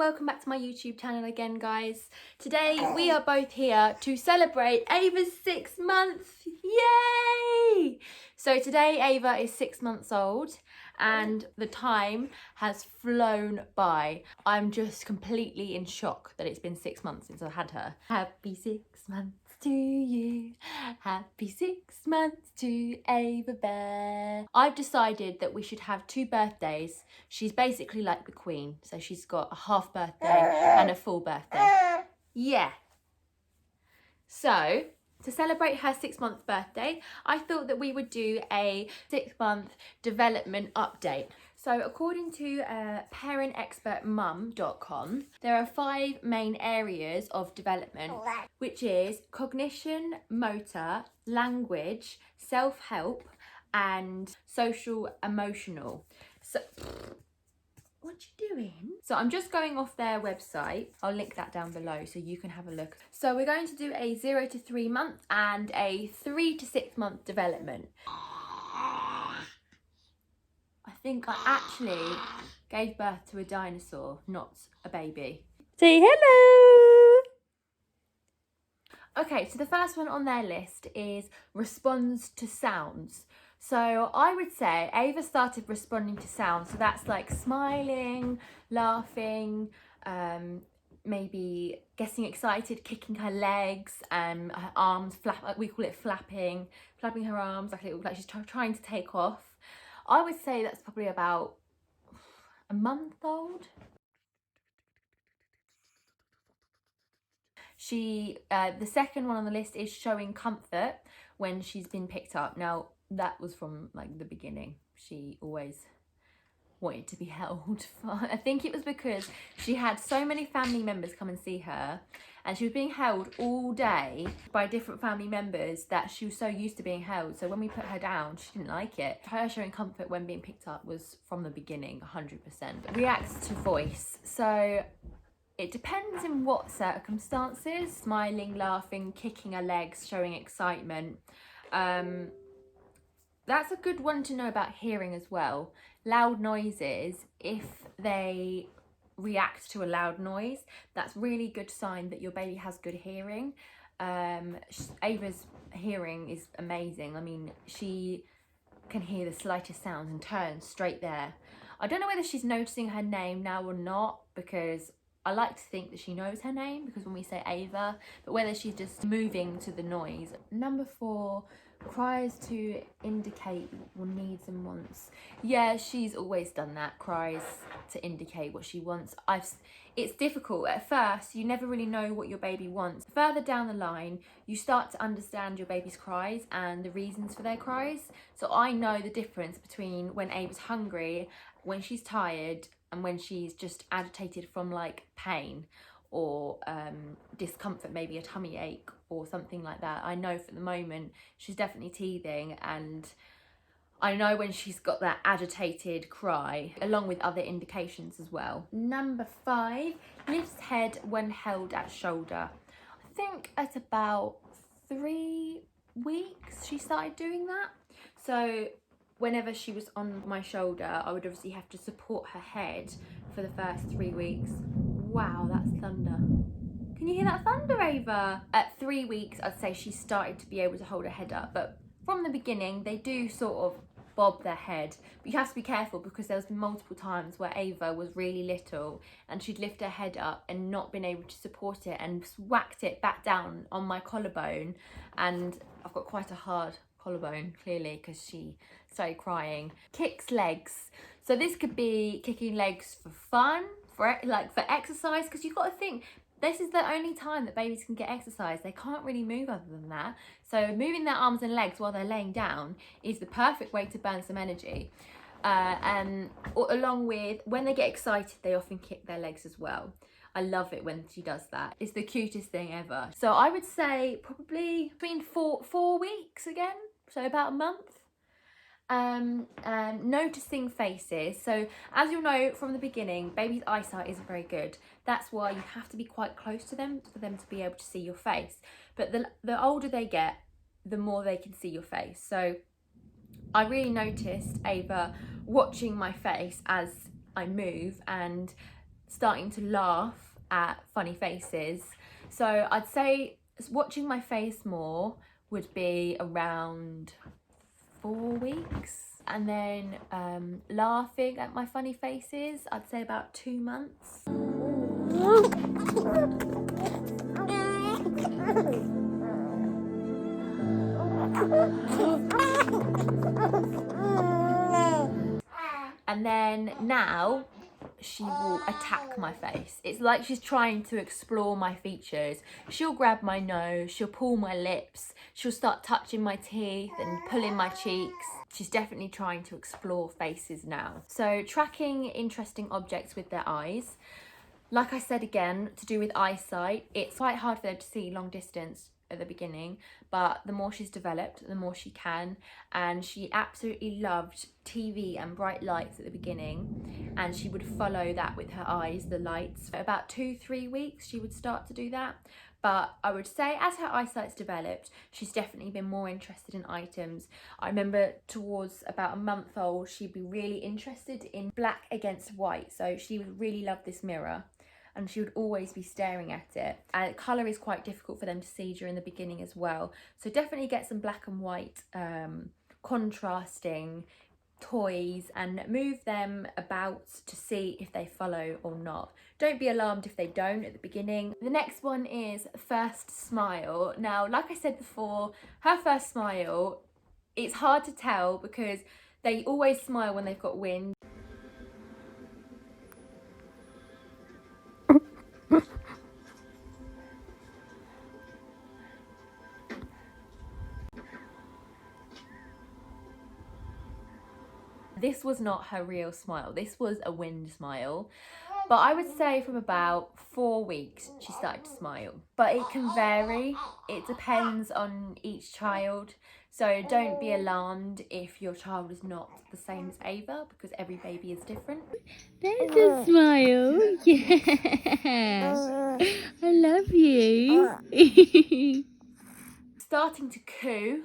welcome back to my YouTube channel again, guys. Today we are both here to celebrate Ava's 6 months. Yay! So today Ava is 6 months old and the time has flown by. I'm just completely in shock that it's been 6 months since I had her. Happy 6 months to you. Happy 6 months to Ava Bear. I've decided that we should have 2 birthdays. She's basically like the queen, so she's got a half birthday and a full birthday. Yeah. So to celebrate her 6-month birthday, I thought that we would do a 6-month development update. So according to parentexpertmum.com, there are 5 main areas of development, which is cognition, motor, language, self-help, and social emotional. So what you doing? So I'm just going off their website. I'll link that down below so you can have a look. So we're going to do a 0 to 3 month and a 3 to 6 month development. I think I actually gave birth to a dinosaur, not a baby. Say hello! Okay, so the first one on their list is responds to sounds. So I would say Ava started responding to sounds. So that's like smiling, laughing, maybe getting excited, kicking her legs, her arms, we call it flapping her arms like she's trying to take off. I would say that's probably about a month old. The second one on the list is showing comfort when she's been picked up. Now, that was from like the beginning. She always wanted to be held. I think it was because she had so many family members come and see her, and she was being held all day by different family members that she was so used to being held. So when we put her down, she didn't like it. Her showing comfort when being picked up was from the beginning, 100%. Reacts to voice. So it depends in what circumstances. Smiling, laughing, kicking her legs, showing excitement. That's a good one to know about hearing as well. Loud noises, if they react to a loud noise, that's really good sign that your baby has good hearing. Ava's hearing is amazing. I mean, she can hear the slightest sounds and turn straight there. I don't know whether she's noticing her name now or not, because I like to think that she knows her name, because when we say Ava, but whether she's just moving to the noise. Number 4, cries to indicate needs and wants. Yeah, she's always done that, cries to indicate what she wants. It's difficult. At first, you never really know what your baby wants. Further down the line, you start to understand your baby's cries and the reasons for their cries. So I know the difference between when Ava's hungry, when she's tired, and when she's just agitated from like pain or discomfort, maybe a tummy ache or something like that. I know for the moment she's definitely teething, and I know when she's got that agitated cry, along with other indications as well. Number 5, lifts head when held at shoulder. I think at about 3 weeks she started doing that. So whenever she was on my shoulder, I would obviously have to support her head for the first 3 weeks. Wow, that's thunder. Can you hear that thunder, Ava? At 3 weeks, I'd say she started to be able to hold her head up. But from the beginning, they do sort of bob their head. But you have to be careful, because there's been multiple times where Ava was really little and she'd lift her head up and not been able to support it and whacked it back down on my collarbone. And I've got quite a hard collarbone, clearly, because she started crying. Kicks legs. So this could be kicking legs for fun, for exercise, because you've got to think, this is the only time that babies can get exercise. They can't really move other than that. So moving their arms and legs while they're laying down is the perfect way to burn some energy. And along with, when they get excited, they often kick their legs as well. I love it when she does that. It's the cutest thing ever. So I would say probably between 4 weeks again, so about a month. Noticing faces. So as you'll know from the beginning, baby's eyesight isn't very good. That's why you have to be quite close to them for them to be able to see your face. But the older they get, the more they can see your face. So I really noticed Ava watching my face as I move and starting to laugh at funny faces. So I'd say watching my face more would be around 4 weeks. And then laughing at my funny faces, I'd say about 2 months. And then now she will attack my face. It's like she's trying to explore my features. She'll grab my nose, she'll pull my lips, she'll start touching my teeth and pulling my cheeks. She's definitely trying to explore faces now. So tracking interesting objects with their eyes. Like I said again, to do with eyesight, it's quite hard for them to see long distance at the beginning, but the more she's developed, the more she can. And she absolutely loved TV and bright lights at the beginning, and she would follow that with her eyes, the lights. For about 2-3 weeks she would start to do that. But I would say as her eyesight's developed, she's definitely been more interested in items. I remember towards about a month old, she'd be really interested in black against white. So she would really love this mirror, and she would always be staring at it. And colour is quite difficult for them to see during the beginning as well. So definitely get some black and white contrasting toys and move them about to see if they follow or not. Don't be alarmed if they don't at the beginning. The next one is first smile. Now, like I said before, her first smile, it's hard to tell because they always smile when they've got wind. This was not her real smile. This was a wind smile. But I would say from about 4 weeks, she started to smile. But it can vary. It depends on each child. So don't be alarmed if your child is not the same as Ava, because every baby is different. There's a smile. Yeah. I love you. Starting to coo,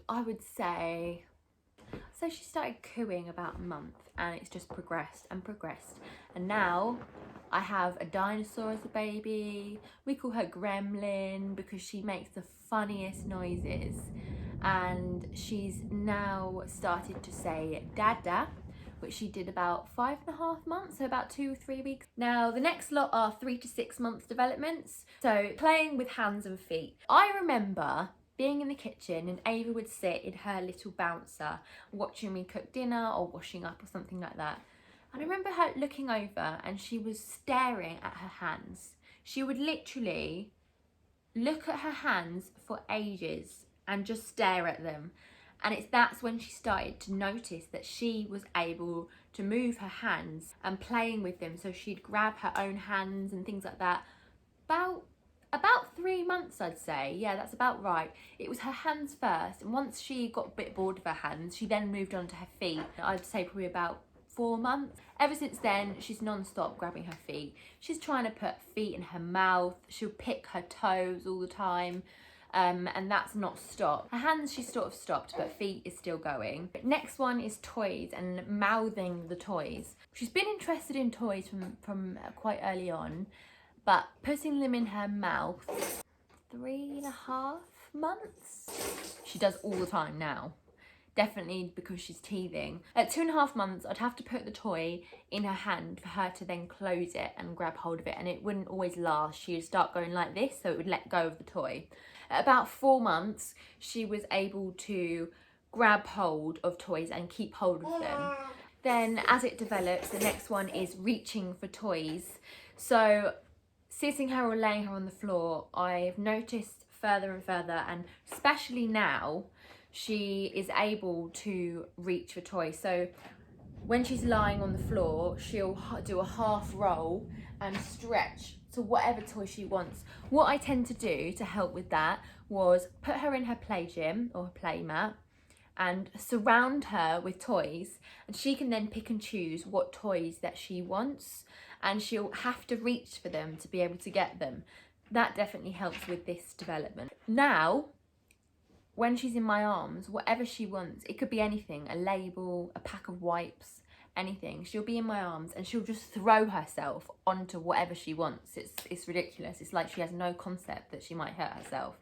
I would say. So she started cooing about a month, and it's just progressed and progressed. And now I have a dinosaur as a baby. We call her Gremlin because she makes the funniest noises. And she's now started to say Dada, which she did about 5.5 months, so about 2 or 3 weeks. Now the next lot are 3 to 6 month developments. So playing with hands and feet. I remember being in the kitchen and Ava would sit in her little bouncer watching me cook dinner or washing up or something like that. And I remember her looking over and she was staring at her hands. She would literally look at her hands for ages and just stare at them. And that's when she started to notice that she was able to move her hands and playing with them. So she'd grab her own hands and things like that. About 3 months, I'd say. Yeah, that's about right. It was her hands first, and once she got a bit bored of her hands, she then moved on to her feet. I'd say probably about 4 months. Ever since then, she's non-stop grabbing her feet. She's trying to put feet in her mouth. She'll pick her toes all the time. And that's not stopped. Her hands she sort of stopped, but feet is still going. Next one is toys and mouthing the toys. She's been interested in toys from quite early on, but putting them in her mouth, 3.5 months. She does all the time now. Definitely because she's teething. At 2.5 months, I'd have to put the toy in her hand for her to then close it and grab hold of it, and it wouldn't always last. She would start going like this, so it would let go of the toy. At about 4 months, she was able to grab hold of toys and keep hold of them. Then as it develops, the next one is reaching for toys. So sitting her or laying her on the floor, I've noticed further and further, and especially now, she is able to reach for toys. So when she's lying on the floor, she'll do a half roll and stretch to whatever toy she wants. What I tend to do to help with that was put her in her play gym or her play mat and surround her with toys, and she can then pick and choose what toys that she wants, and she'll have to reach for them to be able to get them. That definitely helps with this development. Now, when she's in my arms, whatever she wants, it could be anything, a label, a pack of wipes, anything. She'll be in my arms and she'll just throw herself onto whatever she wants. It's ridiculous. It's like she has no concept that she might hurt herself.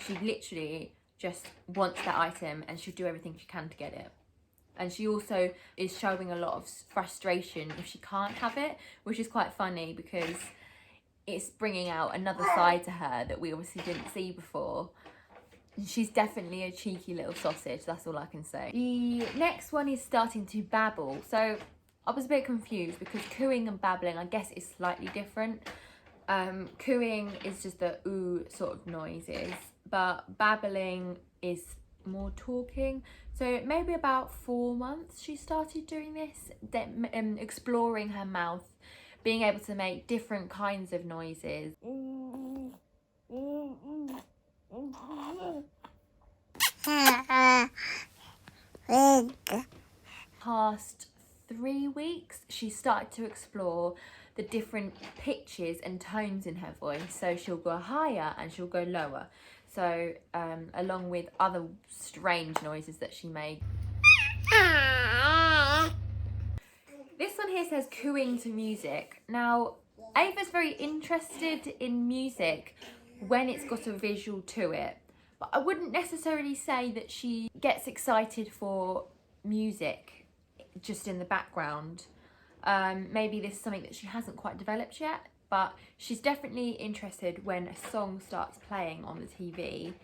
She literally just wants that item and she'll do everything she can to get it. And she also is showing a lot of frustration if she can't have it, which is quite funny because it's bringing out another side to her that we obviously didn't see before. She's definitely a cheeky little sausage, that's all I can say. The next one is starting to babble. So I was a bit confused because cooing and babbling, I guess, is slightly different. Cooing is just the ooh sort of noises, but babbling is more talking. So maybe about 4 months she started doing this, exploring her mouth, being able to make different kinds of noises. Past 3 weeks, she started to explore the different pitches and tones in her voice. So she'll go higher and she'll go lower. So along with other strange noises that she made. This one here says cooing to music. Now, Ava's very interested in music when it's got a visual to it. But I wouldn't necessarily say that she gets excited for music just in the background. Maybe this is something that she hasn't quite developed yet, but she's definitely interested when a song starts playing on the TV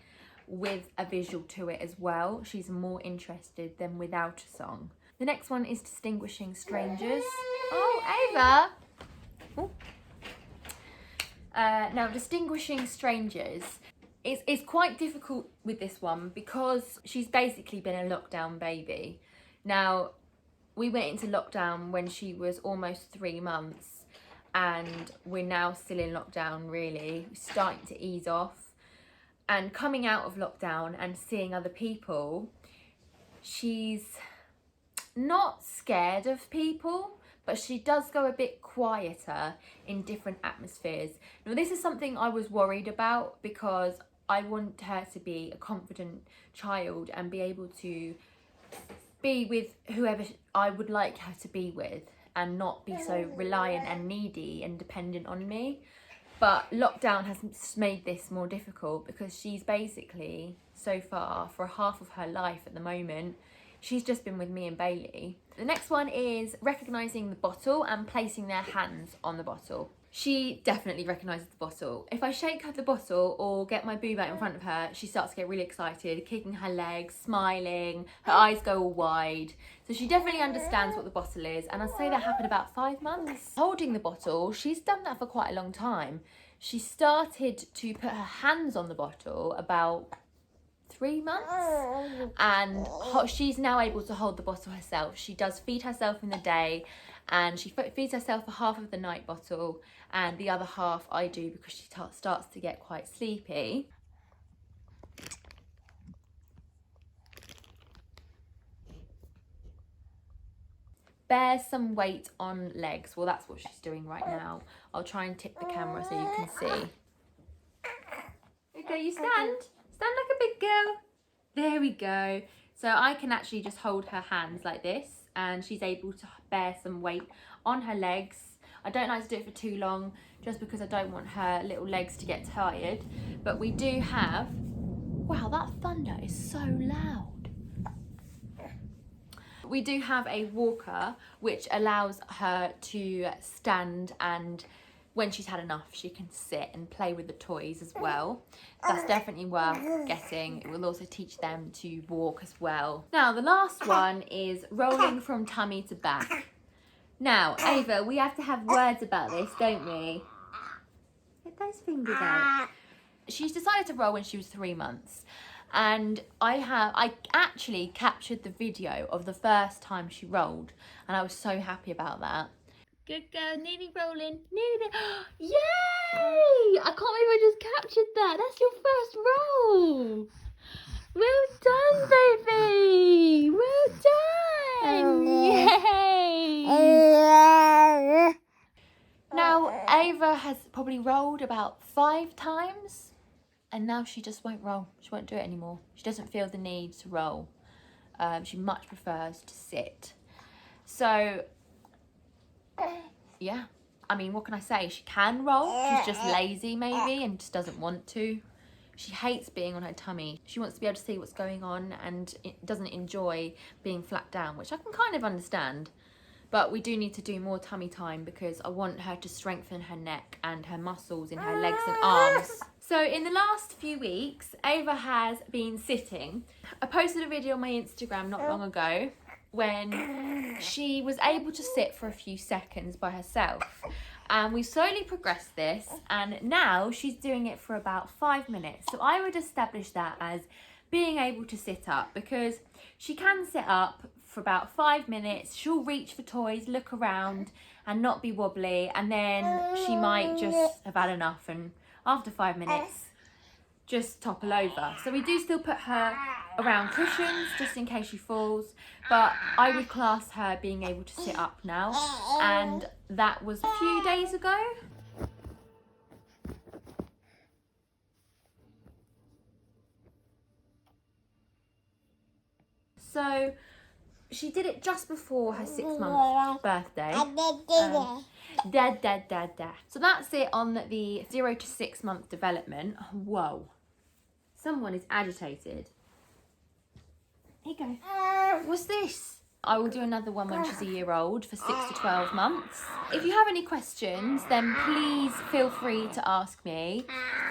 with a visual to it as well. She's more interested than without a song. The next one is distinguishing strangers. Oh, Ava! Ooh. Now, distinguishing strangers is quite difficult with this one because she's basically been a lockdown baby. Now, we went into lockdown when she was almost 3 months and we're now still in lockdown really, starting to ease off. And coming out of lockdown and seeing other people, she's not scared of people, but she does go a bit quieter in different atmospheres. Now, this is something I was worried about because I want her to be a confident child and be able to be with whoever I would like her to be with and not be so reliant and needy and dependent on me. But lockdown has made this more difficult because she's basically, so far, for half of her life at the moment, she's just been with me and Bailey. The next one is recognising the bottle and placing their hands on the bottle. She definitely recognises the bottle. If I shake her the bottle or get my boob out in front of her, she starts to get really excited, kicking her legs, smiling, her eyes go all wide. So she definitely understands what the bottle is, and I'd say that happened about 5 months. Holding the bottle, she's done that for quite a long time. She started to put her hands on the bottle about 3 months, and she's now able to hold the bottle herself. She does feed herself in the day, and she feeds herself a half of the night bottle, and the other half I do because she starts to get quite sleepy. Bear some weight on legs. Well, that's what she's doing right now. I'll try and tip the camera so you can see. Okay, you stand. Stand like a big girl. There we go. So I can actually just hold her hands like this, and she's able to bear some weight on her legs. I don't like to do it for too long just because I don't want her little legs to get tired. But we do have... Wow, that thunder is so loud. We do have a walker which allows her to stand, and when she's had enough she can sit and play with the toys as well. That's definitely worth getting. It will also teach them to walk as well. Now the last one is rolling from tummy to back. Now Ava, we have to have words about this, don't we? Get those fingers out. She's decided to roll when she was 3 months, and I actually captured the video of the first time she rolled, and I was so happy about that. Good girl, nearly rolling. Nearly there. Yay! I can't believe I just captured that. That's your first roll. Well done, baby. Well done. Yay! Now, Ava has probably rolled about 5 times, and now she just won't roll. She won't do it anymore. She doesn't feel the need to roll. She much prefers to sit. So yeah, I mean, what can I say? She can roll. She's just lazy maybe and just doesn't want to. She hates being on her tummy. She wants to be able to see what's going on and it doesn't enjoy being flat down, which I can kind of understand. But we do need to do more tummy time because I want her to strengthen her neck and her muscles in her legs and arms. So in the last few weeks, Ava has been sitting. I posted a video on my Instagram not long ago when she was able to sit for a few seconds by herself. And we slowly progressed this, and now she's doing it for about 5 minutes. So I would establish that as being able to sit up, because she can sit up for about 5 minutes. She'll reach for toys, look around and not be wobbly, and then she might just have had enough and after 5 minutes just topple over. So we do still put her around cushions just in case she falls, but I would class her being able to sit up now, and that was a few days ago. So she did it just before her 6-month birthday. So that's it on the 0 to 6 month development. Whoa, someone is agitated. Here you go. What's this? I will do another one when she's a year old for 6 to 12 months. If you have any questions, then please feel free to ask me.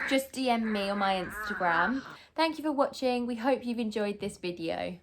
Just DM me on my Instagram. Thank you for watching. We hope you've enjoyed this video.